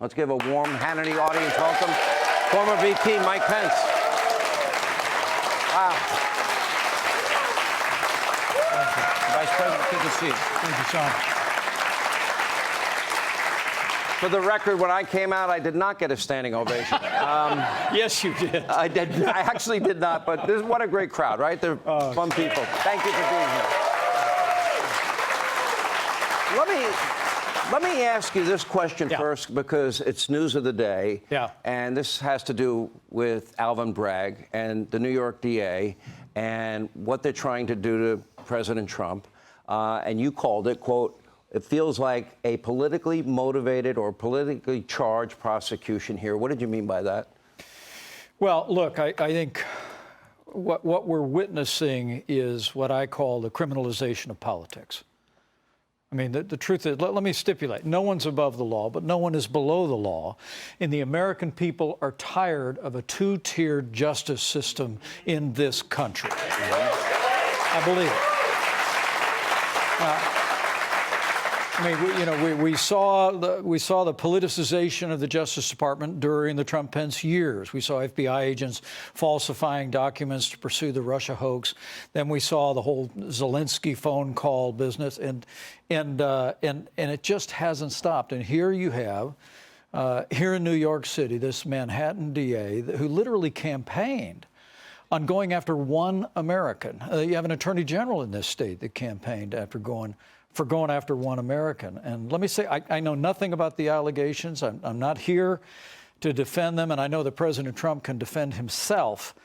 Let's give a warm Hannity audience welcome. Former VP Mike Pence. Wow. Vice President, good to see you. Thank you, Sean. For the record, when I came out, I did not get a standing ovation. Yes, you did. I did. I actually did not, but what a great crowd, right? They're fun people. Thank you for being here. Let me ask you this question first, because it's news of the day. Yeah. And this has to do with Alvin Bragg and the New York DA and what they're trying to do to President Trump. And you called it, quote, it feels like a politically motivated or politically charged prosecution here. What did you mean by that? Well, look, I think what we're witnessing is what I call the criminalization of politics. I mean, the truth is, let me stipulate, no one's above the law, but no one is below the law. And the American people are tired of a two-tiered justice system in this country. I believe it. I mean, we saw the politicization of the Justice Department during the Trump-Pence years. We saw FBI agents falsifying documents to pursue the Russia hoax. Then we saw the whole Zelensky phone call business, and it just hasn't stopped. And here you have, here in New York City, this Manhattan DA who literally campaigned on going after one American. You have an attorney general in this state that campaigned for going after one American. And let me say, I know nothing about the allegations. I'm not here to defend them, and I know that President Trump can defend himself.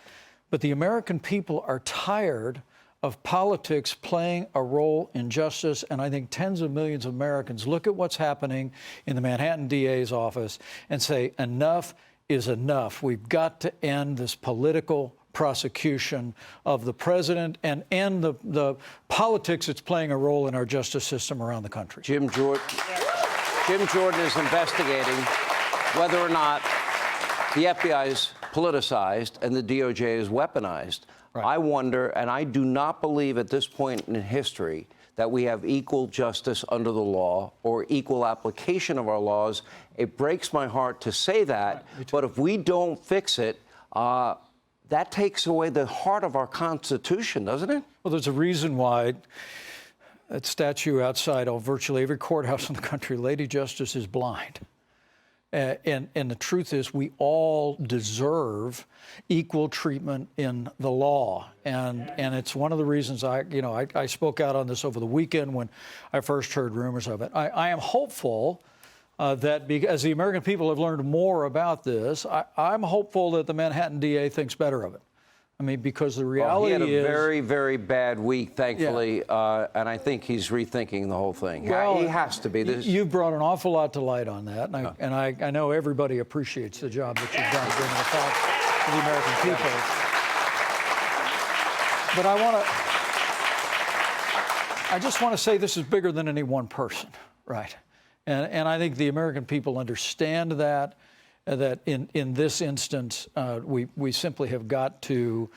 But the American people are tired of politics playing a role in justice, and I think tens of millions of Americans look at what's happening in the Manhattan DA's office and say, enough is enough. We've got to end this political prosecution of the president and end the politics that's playing a role in our justice system around the country. Jim Jordan is investigating whether or not the FBI is politicized and the DOJ is weaponized. Right. I wonder, and I do not believe at this point in history that we have equal justice under the law or equal application of our laws. It breaks my heart to say that, but if we don't fix it, that takes away the heart of our Constitution, doesn't it? Well, there's a reason why that statue outside virtually every courthouse in the country, Lady Justice is blind. And the truth is, we all deserve equal treatment in the law. And it's one of the reasons I spoke out on this over the weekend when I first heard rumors of it. I am hopeful that as the American people have learned more about this, I'm hopeful that the Manhattan DA thinks better of it. I mean, because the reality is... he had a very, very bad week, thankfully, and I think he's rethinking the whole thing. Well, he has to be. You've brought an awful lot to light on that, and I know everybody appreciates the job that you've done bringing the facts to the American people. But I just want to say this is bigger than any one person, right? And I think the American people understand that in this instance, we simply have got to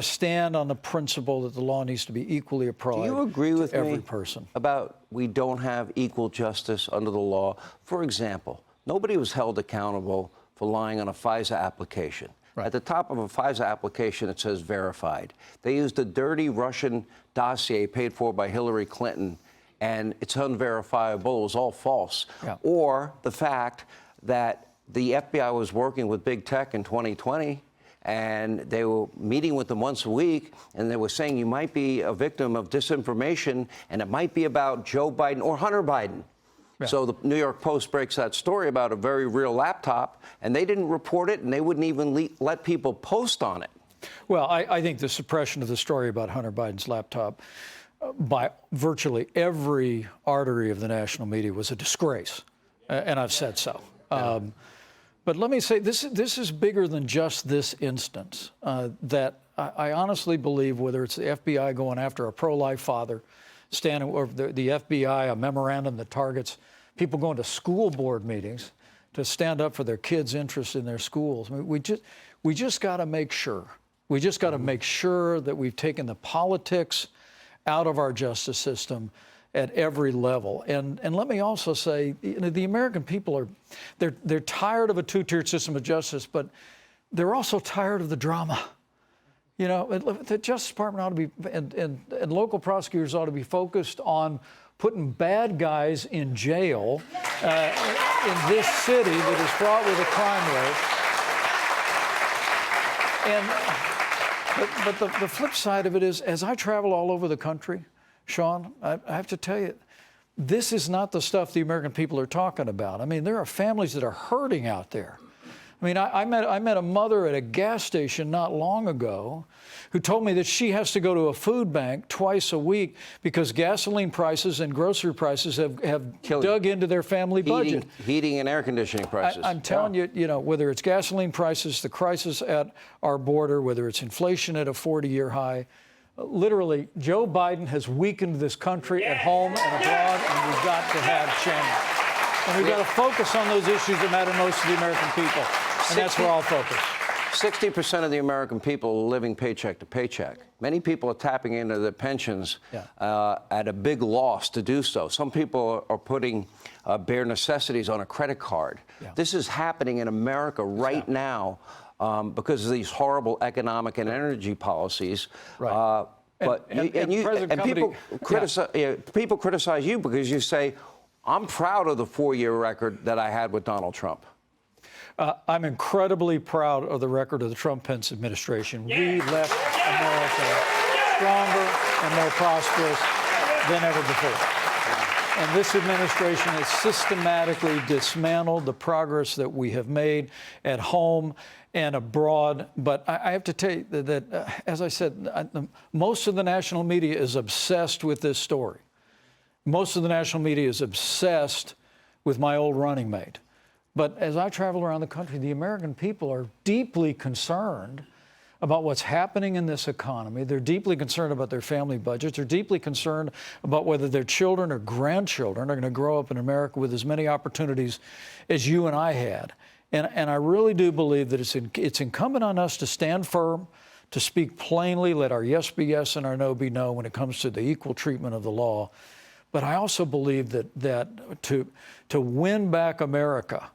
stand on the principle that the law needs to be equally applied. Do you agree with every me person about we don't have equal justice under the law? For example, nobody was held accountable for lying on a FISA application. Right. At the top of a FISA application, it says verified. They used a dirty Russian dossier paid for by Hillary Clinton, and it's unverifiable. It was all false. Yeah. Or the fact that the FBI was working with big tech in 2020, and they were meeting with them once a week, and they were saying you might be a victim of disinformation, and it might be about Joe Biden or Hunter Biden. Yeah. So the New York Post breaks that story about a very real laptop, and they didn't report it, and they wouldn't even let people post on it. Well, I think the suppression of the story about Hunter Biden's laptop by virtually every artery of the national media was a disgrace, and I've said so. Yeah. But let me say, this is bigger than just this instance, that I honestly believe, whether it's the FBI going after a pro-life father, or the FBI, a memorandum that targets people going to school board meetings to stand up for their kids' interests in their schools. I mean, we just got to make sure. We just got to make sure that we've taken the politics out of our justice system at every level. And let me also say, the American people are, they're tired of a two-tiered system of justice, but they're also tired of the drama. The Justice Department ought to be, and local prosecutors ought to be focused on putting bad guys in jail in this city that is fraught with a crime rate. But the flip side of it is, as I travel all over the country, Sean, I have to tell you, this is not the stuff the American people are talking about. I mean, there are families that are hurting out there. I mean, I met a mother at a gas station not long ago who told me that she has to go to a food bank twice a week because gasoline prices and grocery prices have dug into their family budget. Heating and air conditioning prices. I'm telling you, whether it's gasoline prices, the crisis at our border, whether it's inflation at a 40-year high, literally, Joe Biden has weakened this country at home and abroad, and we've got to have change. And we've got to focus on those issues that matter most to the American people. And that's where I'll focus. 60% of the American people are living paycheck to paycheck. Many people are tapping into their pensions at a big loss to do so. Some people are putting bare necessities on a credit card. Yeah. This is happening in America right now because of these horrible economic and energy policies. Right. People criticize you because you say, I'm proud of the 4-year record that I had with Donald Trump. I'm incredibly proud of the record of the Trump-Pence administration. We left America stronger and more prosperous than ever before. And this administration has systematically dismantled the progress that we have made at home and abroad. But I have to tell you that as I said, most of the national media is obsessed with this story. Most of the national media is obsessed with my old running mate. But as I travel around the country, the American people are deeply concerned about what's happening in this economy. They're deeply concerned about their family budgets. They're deeply concerned about whether their children or grandchildren are going to grow up in America with as many opportunities as you and I had. And I really do believe that it's incumbent on us to stand firm, to speak plainly, let our yes be yes and our no be no when it comes to the equal treatment of the law. But I also believe that to win back America,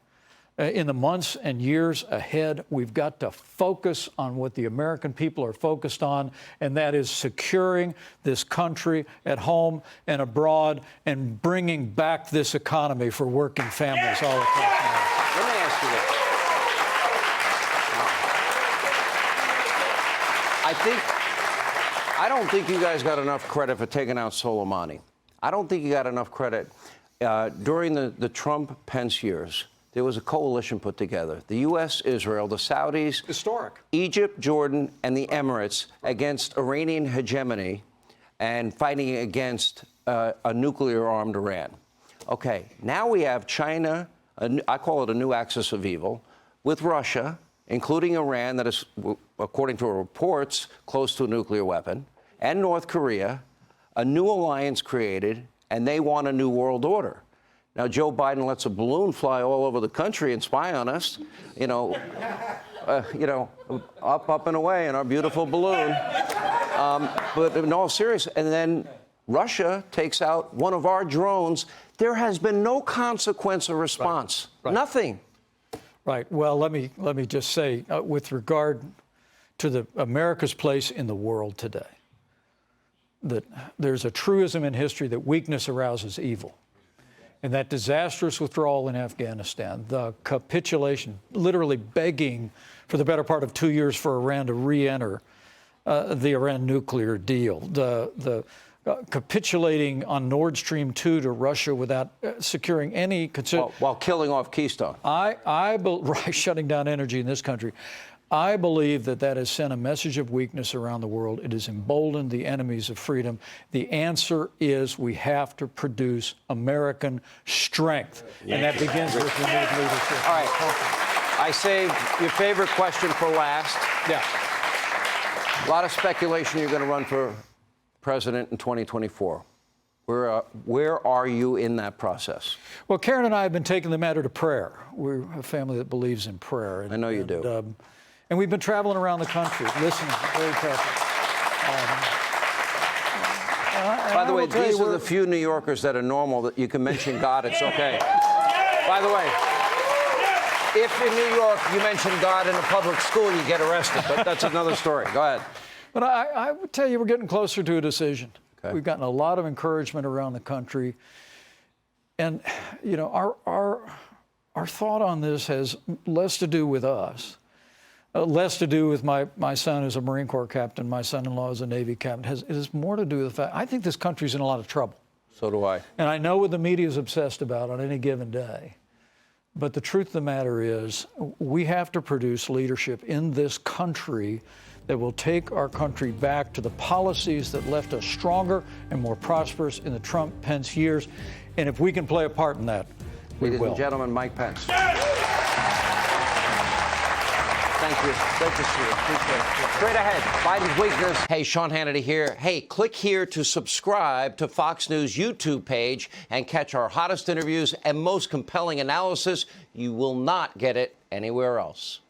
in the months and years ahead, we've got to focus on what the American people are focused on, and that is securing this country at home and abroad and bringing back this economy for working families all across America. Let me ask you this. I don't think you guys got enough credit for taking out Soleimani. I don't think you got enough credit. During the Trump-Pence years, there was a coalition put together. The U.S., Israel, the Saudis, historic, Egypt, Jordan, and the Emirates against Iranian hegemony and fighting against a nuclear-armed Iran. Okay, now we have China, I call it a new axis of evil, with Russia, including Iran, that is, according to reports, close to a nuclear weapon, and North Korea, a new alliance created, and they want a new world order. Now, Joe Biden lets a balloon fly all over the country and spy on us, up and away in our beautiful balloon. But in all seriousness, and then Russia takes out one of our drones. There has been no consequence or response. Right. Nothing. Right. Well, let me just say, with regard to America's place in the world today, that there's a truism in history that weakness arouses evil. And that disastrous withdrawal in Afghanistan, the capitulation, literally begging for the better part of 2 years for Iran to re-enter the Iran nuclear deal, the capitulating on Nord Stream 2 to Russia without securing any while killing off Keystone. Shutting down energy in this country. I believe that has sent a message of weakness around the world. It has emboldened the enemies of freedom. The answer is we have to produce American strength, and that begins with renewed leadership. All right. I saved your favorite question for last. Yeah. A lot of speculation you're going to run for president in 2024. Where are you in that process? Well, Karen and I have been taking the matter to prayer. We're a family that believes in prayer. I know you do. And we've been traveling around the country, listening very carefully. By the way, these are the few New Yorkers that are normal that you can mention God, it's okay. By the way, if in New York you mention God in a public school, you get arrested. But that's another story. Go ahead. But I would tell you we're getting closer to a decision. Okay. We've gotten a lot of encouragement around the country. And, you know, our thought on this has less to do with us, less to do with my son who's a Marine Corps captain, my son-in-law is a Navy captain. It has more to do with the fact I think this country's in a lot of trouble. So do I. And I know what the media is obsessed about on any given day. But the truth of the matter is we have to produce leadership in this country that will take our country back to the policies that left us stronger and more prosperous in the Trump-Pence years. And if we can play a part in that, we Ladies will. and gentlemen, Mike Pence. Thank you. Great to see you. Appreciate it. Straight ahead, Biden's weakness. Hey, Sean Hannity here. Hey, click here to subscribe to Fox News YouTube page and catch our hottest interviews and most compelling analysis. You will not get it anywhere else.